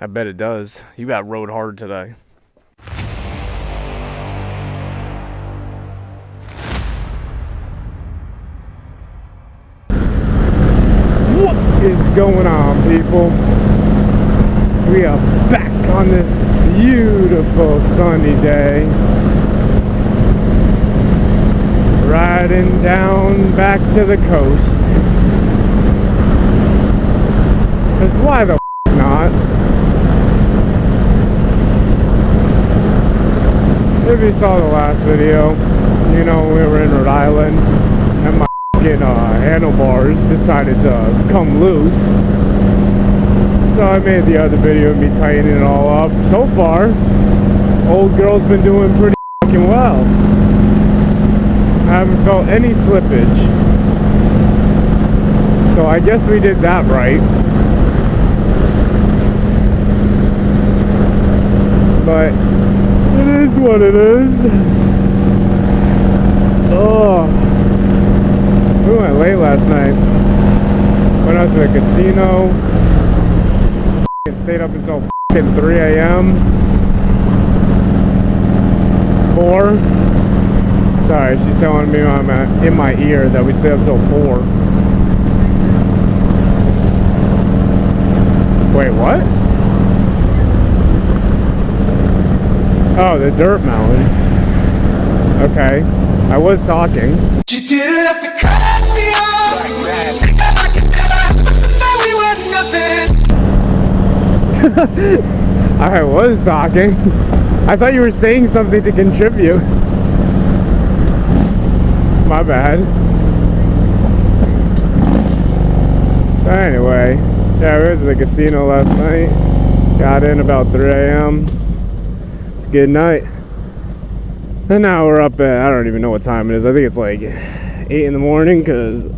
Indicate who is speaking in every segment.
Speaker 1: I bet it does. You got rode hard today. What is going on, people? We are back on this beautiful sunny day. Riding down back to the coast. Cause why the not? If you saw the last video, you know we were in Rhode Island and my handlebars decided to come loose. So I made the other video of me tightening it all up. So far, old girl's been doing pretty fucking well. I haven't felt any slippage. So I guess we did that right. But it is what it is. Oh, we went late last night. Went out to the casino. Stayed up until 3 a.m. 4. Sorry, she's telling me in my ear that we stayed up till 4. Wait, what? Oh, the dirt mountain. Okay. I was talking.
Speaker 2: You didn't have to cut me off. I could never we were nothing.
Speaker 1: I was talking. I thought you were saying something to contribute. My bad. But anyway, yeah, we went to the casino last night. Got in about 3 a.m. Good night. And now we're up at, I don't even know what time it is. I think it's like 8 in the morning because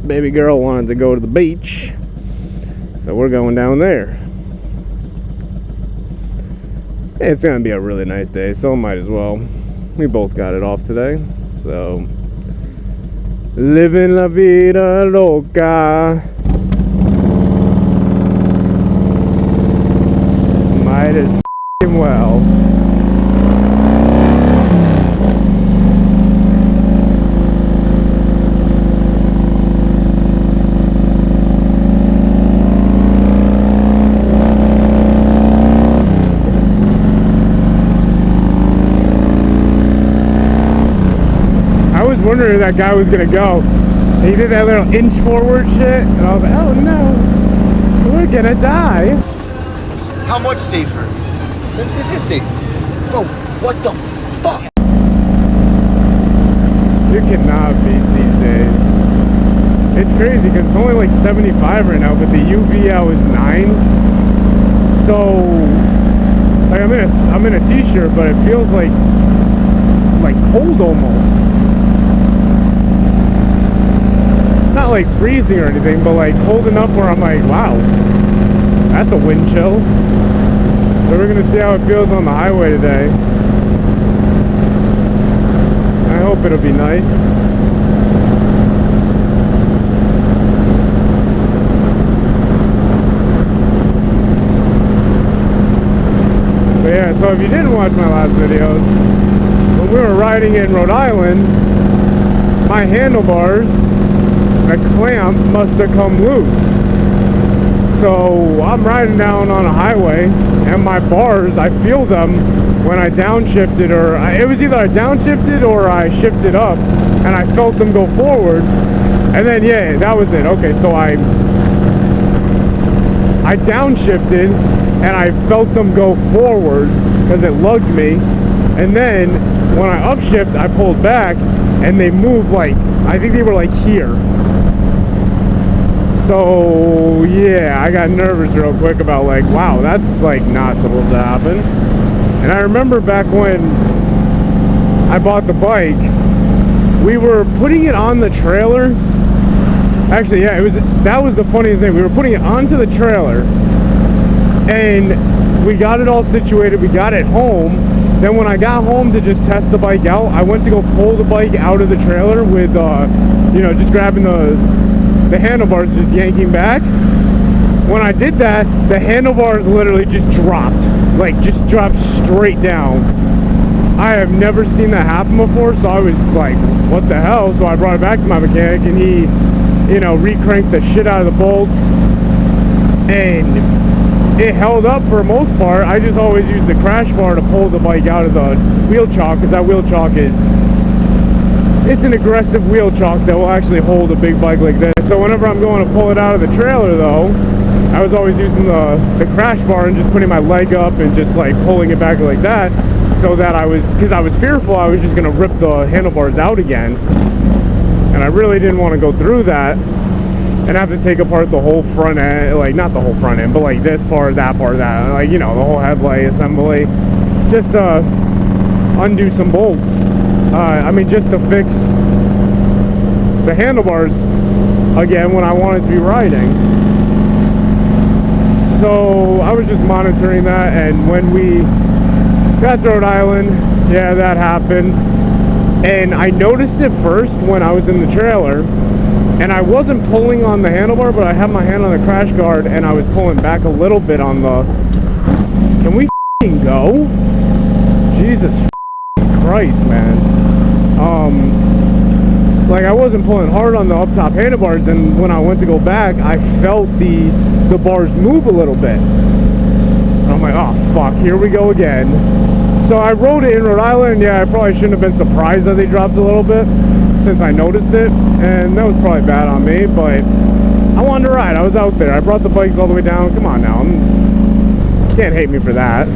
Speaker 1: baby girl wanted to go to the beach. So we're going down there. It's going to be a really nice day, so might as well. We both got it off today. So, living la vida loca. Might as f***ing well. Wondering that guy was gonna go. He did that little inch forward shit, and I was like, oh no, we're gonna die.
Speaker 3: How much safer?
Speaker 2: 50-50.
Speaker 3: Bro, what the fuck?
Speaker 1: You cannot beat these days. It's crazy because it's only like 75 right now, but the UV out is 9. So, like I'm in a t-shirt, but it feels like cold almost. Not like freezing or anything, but like cold enough where I'm like, wow, that's a wind chill. So we're gonna see how it feels on the highway today. I hope it'll be nice. But yeah, so if you didn't watch my last videos, when we were riding in Rhode Island, my handlebars, the clamp must have come loose. So I'm riding down on a highway and my bars, I feel them when I downshifted, or it was either I downshifted or I shifted up, and I felt them go forward. And then yeah, that was it. Okay, so I downshifted and I felt them go forward because it lugged me. And then when I upshift, I pulled back and they moved like, I think they were like here. So yeah, I got nervous real quick about like, wow, that's like not supposed to happen. And I remember back when I bought the bike, we were putting it on the trailer. Actually, yeah, that was the funniest thing. We were putting it onto the trailer and we got it all situated. We got it home. Then when I got home to just test the bike out, I went to go pull the bike out of the trailer with, you know, just grabbing the handlebars and just yanking back. when I did that, the handlebars literally just dropped. Like, just dropped straight down. I have never seen that happen before, so I was like, what the hell? So I brought it back to my mechanic, and he, you know, re-cranked the shit out of the bolts, and it held up for the most part. I just always use the crash bar to pull the bike out of the wheel chock, because that wheel chock is, it's an aggressive wheel chock that will actually hold a big bike like this. So whenever I'm going to pull it out of the trailer though, I was always using the crash bar and just putting my leg up and just like pulling it back like that, so that because I was fearful I was just going to rip the handlebars out again, and I really didn't want to go through that and have to take apart the whole front end, like not the whole front end, but like this part, that, like, you know, the whole headlight assembly, just to undo some bolts. I mean, just to fix the handlebars again when I wanted to be riding. So I was just monitoring that, and when we got to Rhode Island, yeah, that happened. And I noticed it first when I was in the trailer, and I wasn't pulling on the handlebar, but I had my hand on the crash guard, and I was pulling back a little bit on the... Can we f***ing go? Jesus Christ, man. Like, I wasn't pulling hard on the up top handlebars, and when I went to go back, I felt the bars move a little bit. And I'm like, oh fuck, here we go again. So I rode it in Rhode Island. Yeah, I probably shouldn't have been surprised that they dropped a little bit, since I noticed it, and that was probably bad on me, but I wanted to ride. I was out there. I brought the bikes all the way down. Come on now, can't hate me for that.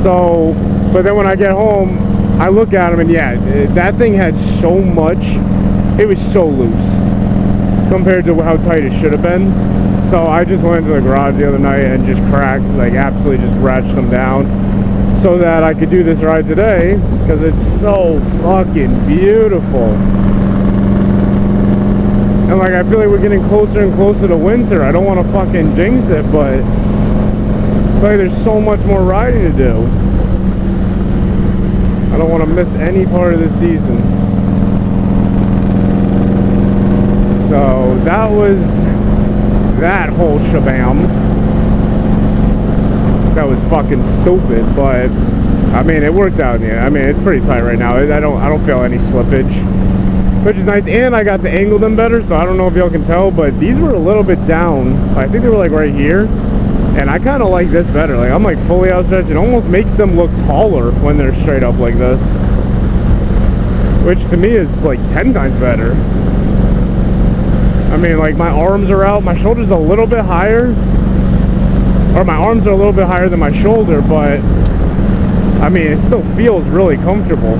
Speaker 1: So, but then when I get home, I look at them, and yeah, that thing had so much, it was so loose compared to how tight it should have been. So I just went into the garage the other night and just cracked, like absolutely just ratcheted them down, so that I could do this ride today, because it's so fucking beautiful. And like, I feel like we're getting closer and closer to winter. I don't want to fucking jinx it, but like, there's so much more riding to do. I don't want to miss any part of the season. So that was that whole shabam. That was fucking stupid, but I mean, it worked out in the end. I mean, it's pretty tight right now. I don't feel any slippage, which is nice. And I got to angle them better, so I don't know if y'all can tell, but these were a little bit down. I think they were like right here, and I kind of like this better. Like, I'm like fully outstretched. It almost makes them look taller when they're straight up like this, which to me is like 10 times better. I mean, like, my arms are out, my shoulder's a little bit higher, or my arms are a little bit higher than my shoulder, but I mean, it still feels really comfortable.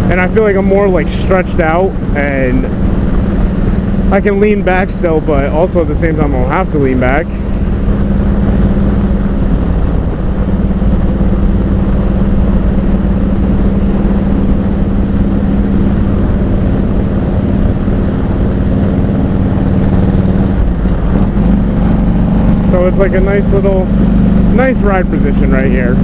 Speaker 1: And I feel like I'm more like stretched out, and I can lean back still, but also at the same time I don't have to lean back. So it's like a nice ride position right here.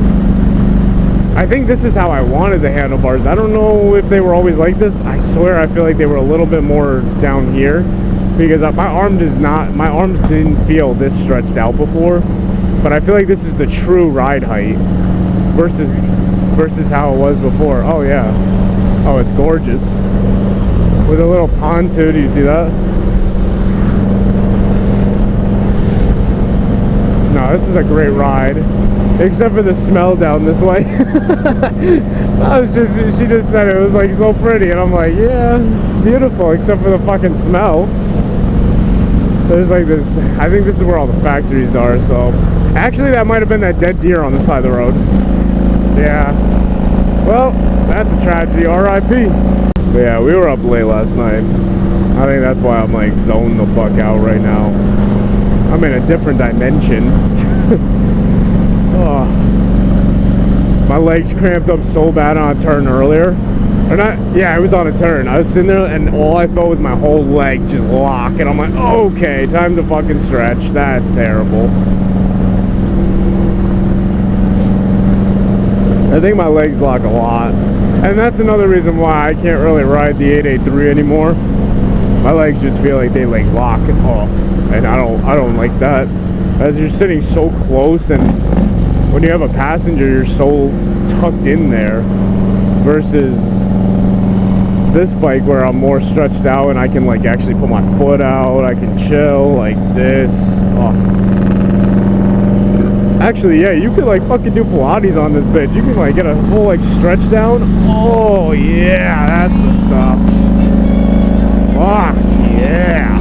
Speaker 1: I think this is how I wanted the handlebars. I don't know if they were always like this, but I swear I feel like they were a little bit more down here, because my arms didn't feel this stretched out before, but I feel like this is the true ride height versus how it was before. Oh yeah. Oh, it's gorgeous. With a little pond too, do you see that? No, this is a great ride, except for the smell down this way. She just said it was like so pretty, and I'm like, yeah, it's beautiful, except for the fucking smell. There's like this, I think this is where all the factories are, so. Actually, that might have been that dead deer on the side of the road. Yeah. Well, that's a tragedy, R.I.P. But yeah, we were up late last night. I think that's why I'm like zoned the fuck out right now. I'm in a different dimension. Oh, my legs cramped up so bad on a turn earlier. Or not, yeah, it was on a turn. I was sitting there and all I felt was my whole leg just lock. And I'm like, okay, time to fucking stretch. That's terrible. I think my legs lock a lot. And that's another reason why I can't really ride the 883 anymore. My legs just feel like they like lock and I don't like that. As you're sitting so close, and when you have a passenger, you're so tucked in there, versus this bike where I'm more stretched out and I can like actually put my foot out, I can chill like this. Actually, yeah, you could like fucking do Pilates on this bitch. You can like get a full like stretch down. Oh yeah, that's the stuff. Fuck yeah.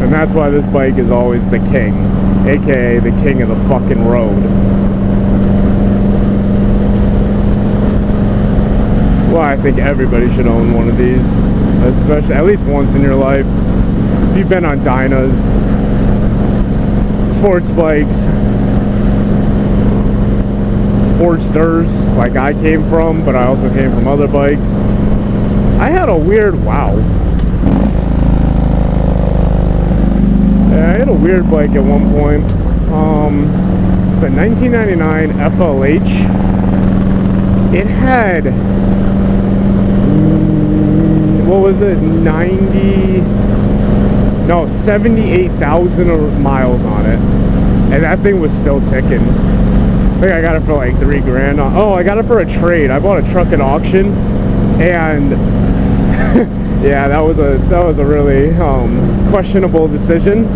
Speaker 1: And that's why this bike is always the king, aka the king of the fucking road. Well, I think everybody should own one of these, especially at least once in your life. If you've been on dynas, sports bikes, Sportsters, like I came from, but I also came from other bikes. I had a weird, wow. Yeah, I had a weird bike at one point. It's a 1999 FLH. It had, what was it, 78,000 miles on it, and that thing was still ticking. I think I got it for like $3 grand. Oh, I got it for a trade. I bought a truck at auction, and yeah, that was a really questionable decision.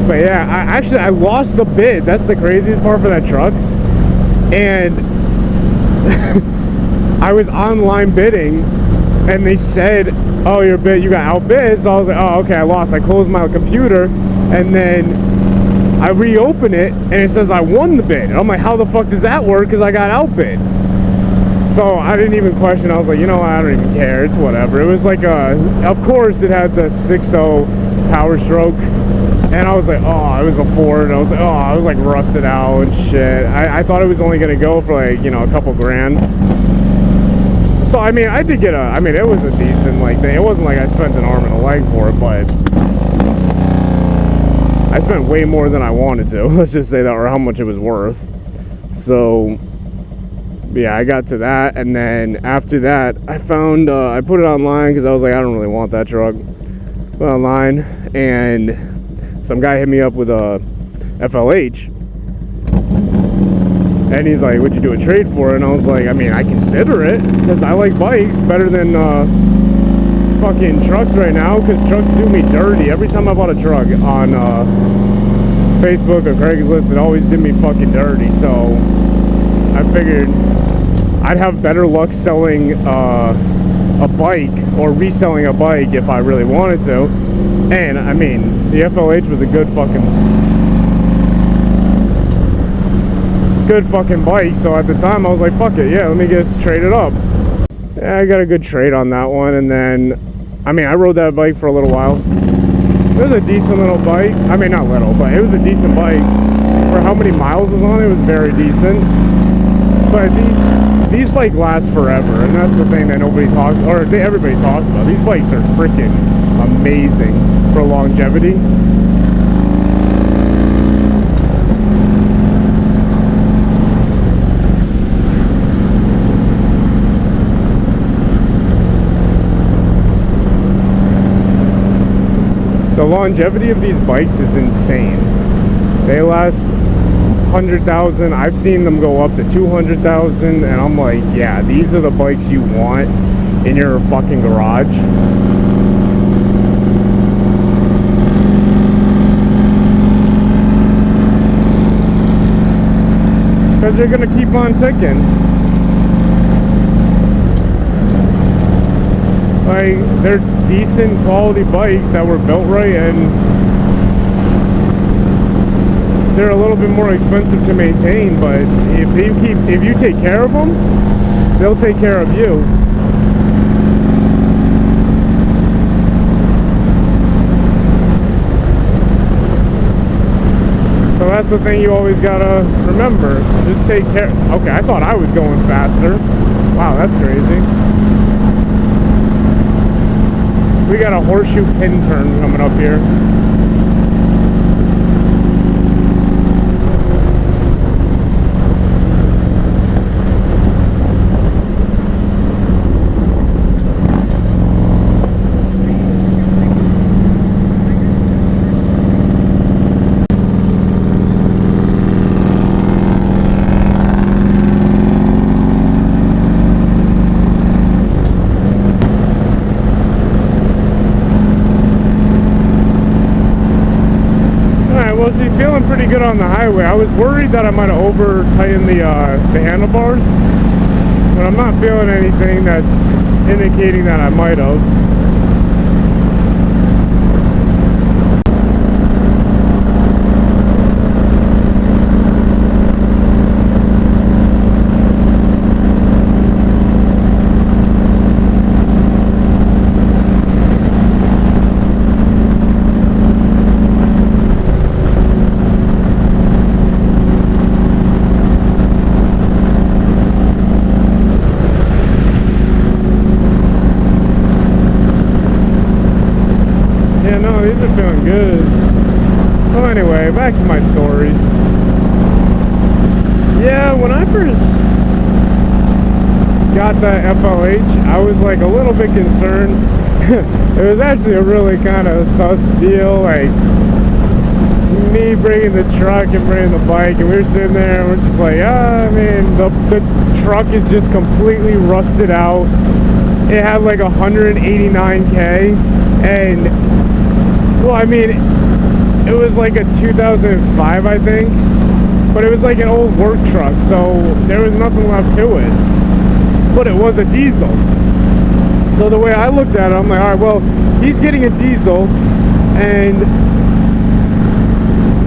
Speaker 1: But yeah, I lost the bid. That's the craziest part for that truck. And I was online bidding, and they said, "Oh, you got outbid." So I was like, "Oh, okay, I lost." I closed my computer, and then I reopen it, and it says I won the bid. And I'm like, how the fuck does that work? Because I got outbid. So I didn't even question. I was like, you know what? I don't even care. It's whatever. It was like of course it had the 6.0 Power Stroke, and I was like, oh, it was a Ford. And I was like, oh, I was like rusted out and shit. I thought it was only gonna go for like, you know, a couple grand. So I mean, I did get it was a decent like thing. It wasn't like I spent an arm and a leg for it, but I spent way more than I wanted to. Let's just say that, or how much it was worth. So yeah, I got to that, and then after that, I found I put it online because I was like, I don't really want that truck. Put it online, and some guy hit me up with a FLH, and he's like, "Would you do a trade for it?" And I was like, I mean, I consider it because I like bikes better than fucking trucks right now, because trucks do me dirty. Every time I bought a truck on Facebook or Craigslist, it always did me fucking dirty. So I figured I'd have better luck selling a bike or reselling a bike if I really wanted to. And I mean, the FLH was a good fucking bike. So at the time I was like, fuck it, yeah, let me just trade it up. Yeah, I got a good trade on that one. And then, I mean, I rode that bike for a little while. It was a decent little bike. I mean, not little, but it was a decent bike. For how many miles was on it, it was very decent. But these bikes last forever, and that's the thing that everybody talks about. These bikes are freaking amazing for longevity. The longevity of these bikes is insane. They last 100,000. I've seen them go up to 200,000, and I'm like, yeah, these are the bikes you want in your fucking garage. Because they're gonna keep on ticking. Like, they're decent quality bikes that were built right, and they're a little bit more expensive to maintain, but if you take care of them, they'll take care of you. So that's the thing you always gotta remember. Just take care. Okay, I thought I was going faster. Wow, that's crazy. We got a horseshoe pin turn coming up here. pretty good on the highway. I was worried that I might have over tightened the handlebars, but I'm not feeling anything that's indicating that I might have. Yeah, no, these are feeling good. Well, anyway, back to my stories. Yeah, when I first got that FLH, I was like a little bit concerned. It was actually a really kind of sus deal, like me bringing the truck and bringing the bike, and we were sitting there and we're just like, I mean, the truck is just completely rusted out. It had like 189K, and well, I mean, it was like a 2005, I think, but it was like an old work truck, so there was nothing left to it, but it was a diesel. So the way I looked at it, I'm like, all right, well, he's getting a diesel, and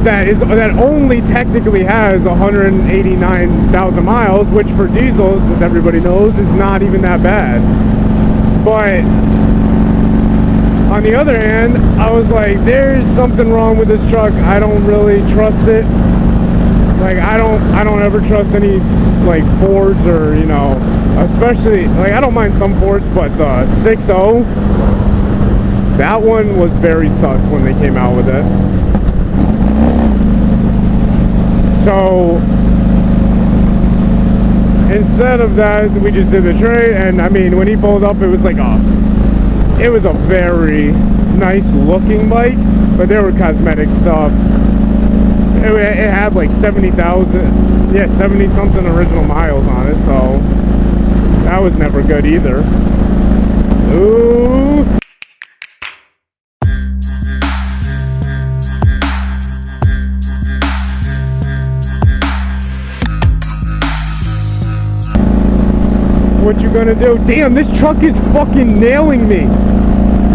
Speaker 1: that only technically has 189,000 miles, which for diesels, as everybody knows, is not even that bad. But on the other hand, I was like, there's something wrong with this truck. I don't really trust it. Like, I don't ever trust any like Fords, or, you know, especially like, I don't mind some Fords, but the 6.0, that one was very sus when they came out with it. So instead of that, we just did the trade, and I mean, when he pulled up, it was like it was a very nice looking bike, but there were cosmetic stuff. It had like 70,000, yeah, 70 something original miles on it, so that was never good either. Ooh. What you gonna do? Damn, this truck is fucking nailing me.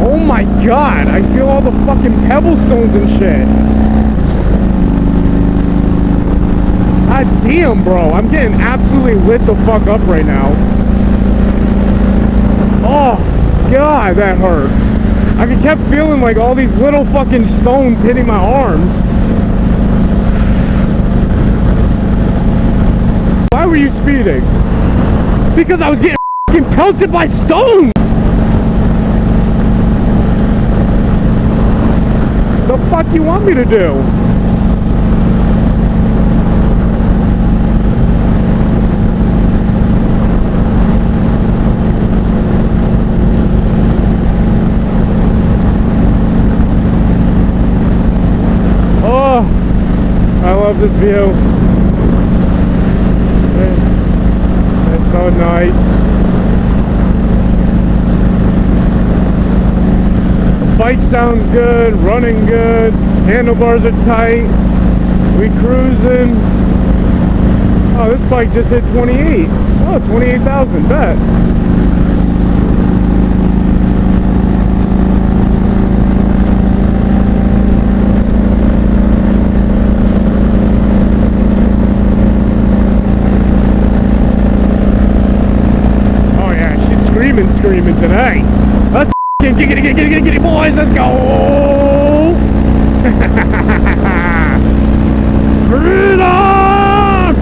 Speaker 1: Oh my god, I feel all the fucking pebble stones and shit. God damn, bro, I'm getting absolutely lit the fuck up right now. Oh god, that hurt. I kept feeling like all these little fucking stones hitting my arms. Why were you speeding? Because I was getting fucking pelted by stones! The fuck you want me to do? Oh, I love this view. So nice. The bike sounds good, running good, handlebars are tight, we cruising. Oh, this bike just hit 28. Oh, 28,000, bet. Screaming today. Let's get boys, let's go. Freedom.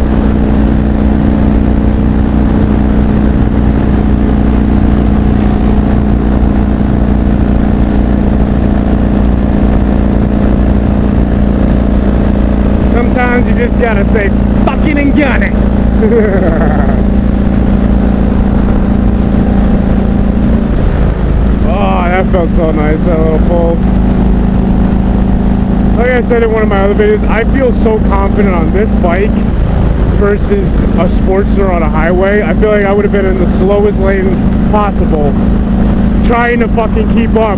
Speaker 1: Sometimes you just gotta say fucking and gun it. That felt so nice, that little pull. Like I said in one of my other videos, I feel so confident on this bike versus a Sportster on a highway. I feel like I would have been in the slowest lane possible, trying to fucking keep up.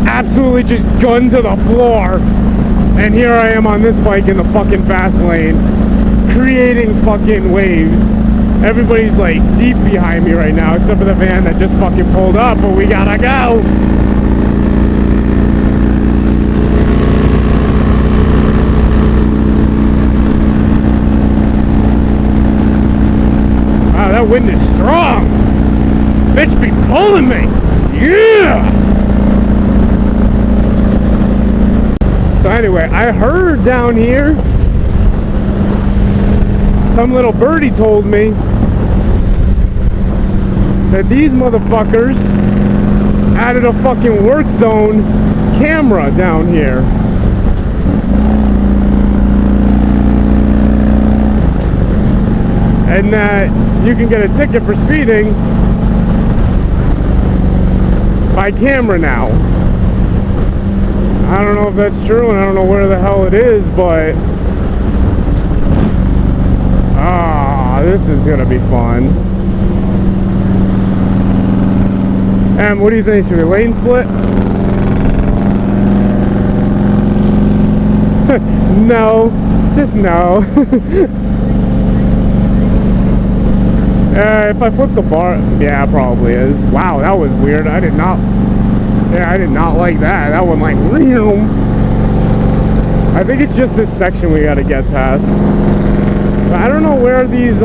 Speaker 1: Absolutely just gun to the floor. And here I am on this bike in the fucking fast lane, creating fucking waves. Everybody's like deep behind me right now, except for the van that just fucking pulled up, but we gotta go. Wow, that wind is strong. Bitch be pulling me. Yeah. So anyway, I heard down here, some little birdie told me that these motherfuckers added a fucking work zone camera down here. And that you can get a ticket for speeding by camera now. I don't know if that's true, and I don't know where the hell it is, but this is gonna be fun. And what do you think? Should we lane split? No, just no. If I flip the bar, yeah, it probably is. Wow, that was weird. I did not like that. That one like, I think it's just this section we gotta get past. But I don't know where these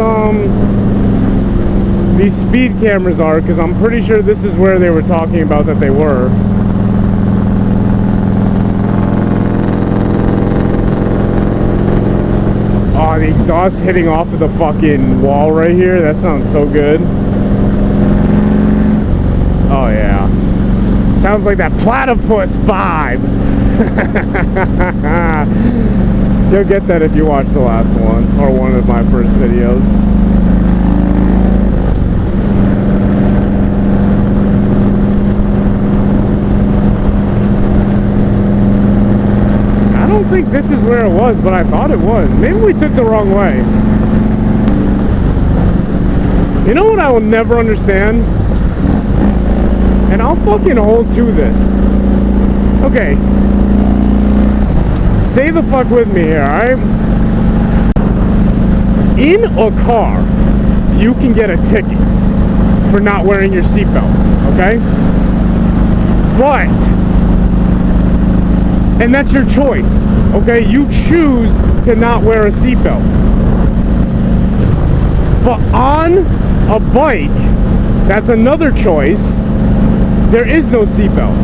Speaker 1: speed cameras are, because I'm pretty sure this is where they were talking about that they were. Oh, the exhaust hitting off of the fucking wall right here. That sounds so good. Oh yeah. Sounds like that platypus vibe. You'll get that if you watch the last one, or one of my first videos. I don't think this is where it was, but I thought it was. Maybe we took the wrong way. You know what I will never understand? And I'll fucking hold to this. Okay. Stay the fuck with me here, alright? In a car, you can get a ticket for not wearing your seatbelt, okay? But, and that's your choice, okay? You choose to not wear a seatbelt. But on a bike, that's another choice. There is no seatbelt.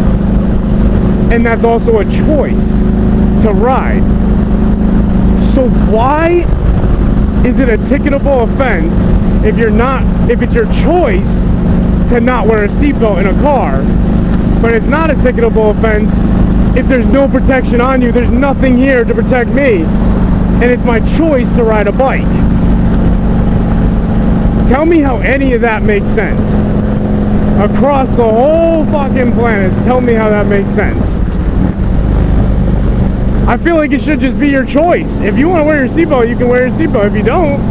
Speaker 1: And that's also a choice to ride. So why is it a ticketable offense if it's your choice to not wear a seatbelt in a car, but it's not a ticketable offense if there's no protection on you, there's nothing here to protect me, and it's my choice to ride a bike? Tell me how any of that makes sense. Across the whole fucking planet, tell me how that makes sense. I feel like it should just be your choice. If you want to wear your seatbelt, you can wear your seatbelt. If you don't,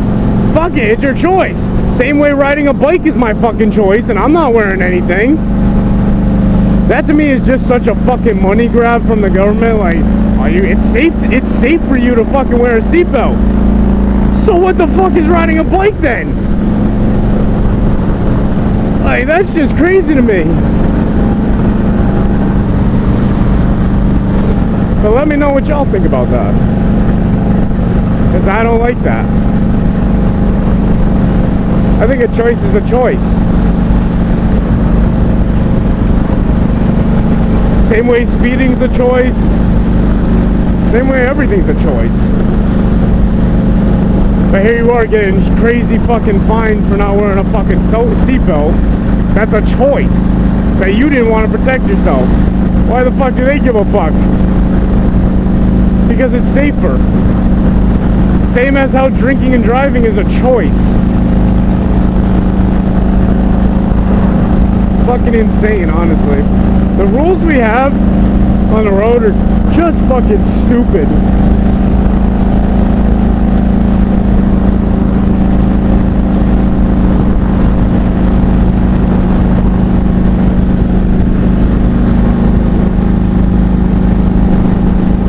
Speaker 1: fuck it, it's your choice. Same way riding a bike is my fucking choice, and I'm not wearing anything. That to me is just such a fucking money grab from the government. Like, it's safe for you to fucking wear a seatbelt. So what the fuck is riding a bike then? Like, that's just crazy to me. But let me know what y'all think about that, because I don't like that. I think a choice is a choice. Same way speeding's a choice. Same way everything's a choice. But here you are getting crazy fucking fines for not wearing a fucking seatbelt. That's a choice that you didn't want to protect yourself. Why the fuck do they give a fuck? Because it's safer. Same as how drinking and driving is a choice. Fucking insane, honestly. The rules we have on the road are just fucking stupid.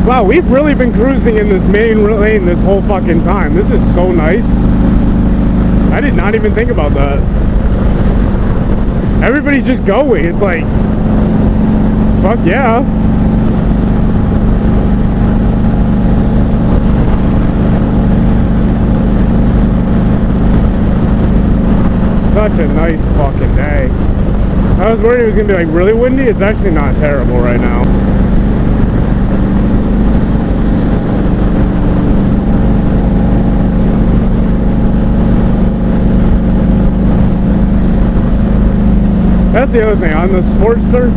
Speaker 1: Wow, wow, we've really been cruising in this main lane this whole fucking time. This is so nice. I did not even think about that. Everybody's just going. It's like, fuck yeah. Such a nice fucking day. I was worried it was gonna be like really windy. It's actually not terrible right now. That's the other thing, on the Sportster,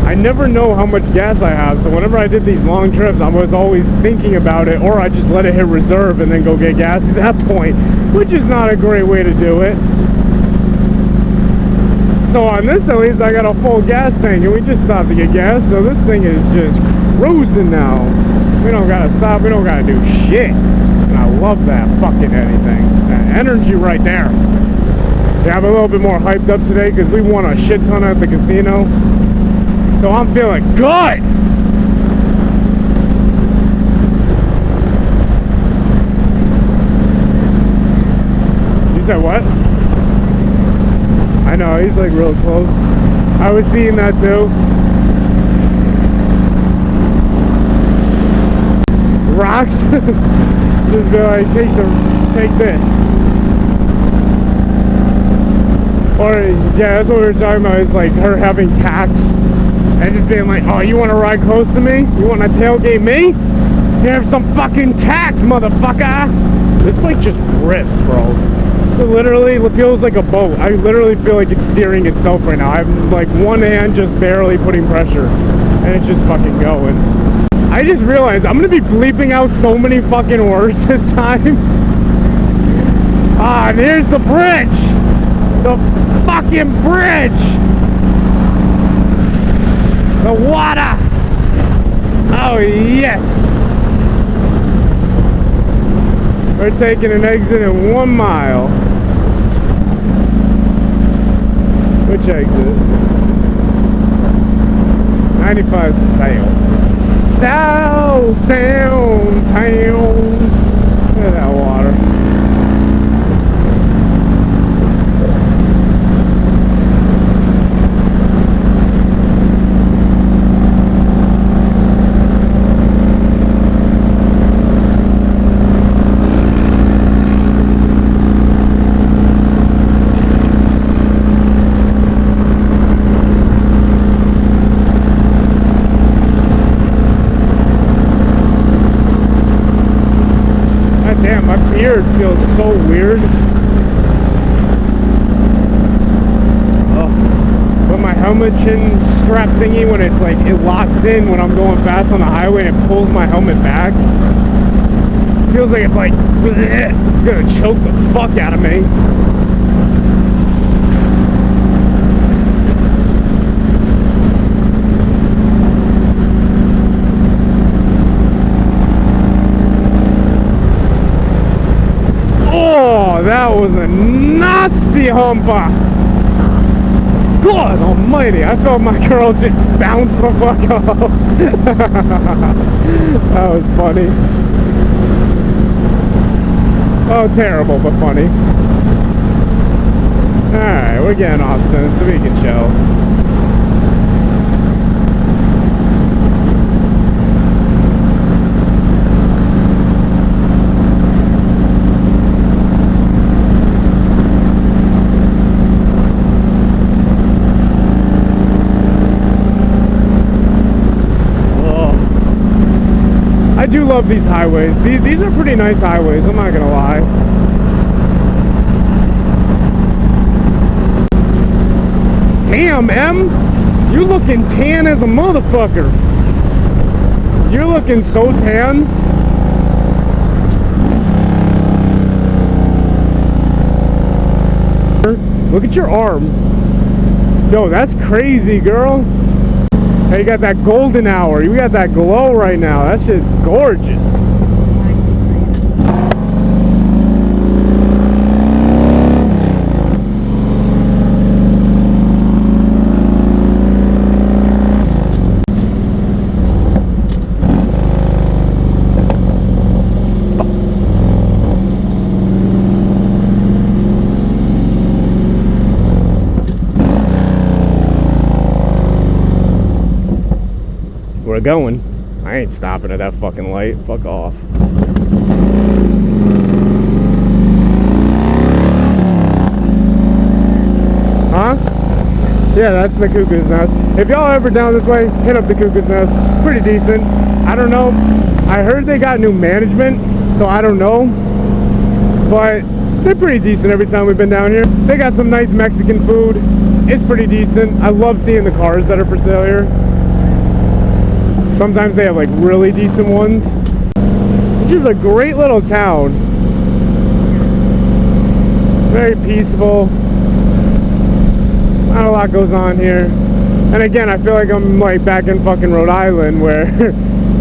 Speaker 1: I never know how much gas I have, so whenever I did these long trips, I was always thinking about it, or I just let it hit reserve and then go get gas at that point, which is not a great way to do it. So on this, at least, I got a full gas tank, and we just stopped to get gas, so this thing is just cruising now. We don't gotta stop, we don't gotta do shit. And I love that fucking anything. That energy right there. Yeah, I'm a little bit more hyped up today because we won a shit ton at the casino. So I'm feeling good! You said what? I know, he's like real close. I was seeing that too. Rocks? Just be like, take this. Or, yeah, that's what we were talking about, is like her having tax and just being like, oh, you want to ride close to me? You want to tailgate me? You have some fucking tax, motherfucker! This bike just rips, bro. It literally feels like a boat. I literally feel like it's steering itself right now. I'm like one hand just barely putting pressure, and it's just fucking going. I just realized I'm gonna be bleeping out so many fucking words this time. Ah, and here's the bridge! The fucking bridge! The water! Oh, yes! We're taking an exit in 1 mile. Which exit? 95 South. South downtown. Look at that water. Damn, my beard feels so weird. But my helmet chin strap thingy, when it's like, it locks in when I'm going fast on the highway and it pulls my helmet back. It feels like it's like, it's gonna choke the fuck out of me. That was a nasty humper. God almighty, I felt my girl just bounce the fuck off. That was funny. Oh, terrible, but funny. Alright, we're getting off soon, so we can chill. I do love these highways. These are pretty nice highways, I'm not gonna lie. Damn, M! You're looking tan as a motherfucker. You're looking so tan. Look at your arm. Yo, that's crazy, girl. Hey, you got that golden hour. You got that glow right now. That shit's gorgeous. we're going. I ain't stopping at that fucking light. Fuck off. Huh? Yeah, that's the Cuckoo's Nest. If y'all ever down this way, hit up the Cuckoo's Nest. Pretty decent. I don't know. I heard they got new management, so I don't know. But they're pretty decent every time we've been down here. They got some nice Mexican food. It's pretty decent. I love seeing the cars that are for sale here. Sometimes they have like really decent ones. Which is a great little town. It's very peaceful. Not a lot goes on here. And again, I feel like I'm like back in fucking Rhode Island where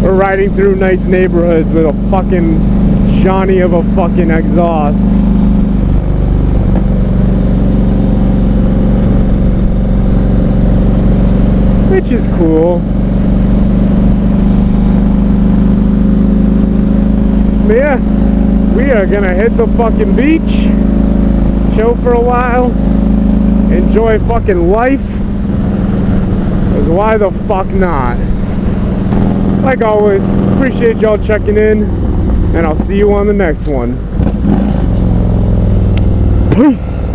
Speaker 1: we're riding through nice neighborhoods with a fucking Johnny of a fucking exhaust. Which is cool. But yeah, we are gonna hit the fucking beach, chill for a while, enjoy fucking life, because why the fuck not? Like always, appreciate y'all checking in, and I'll see you on the next one. Peace!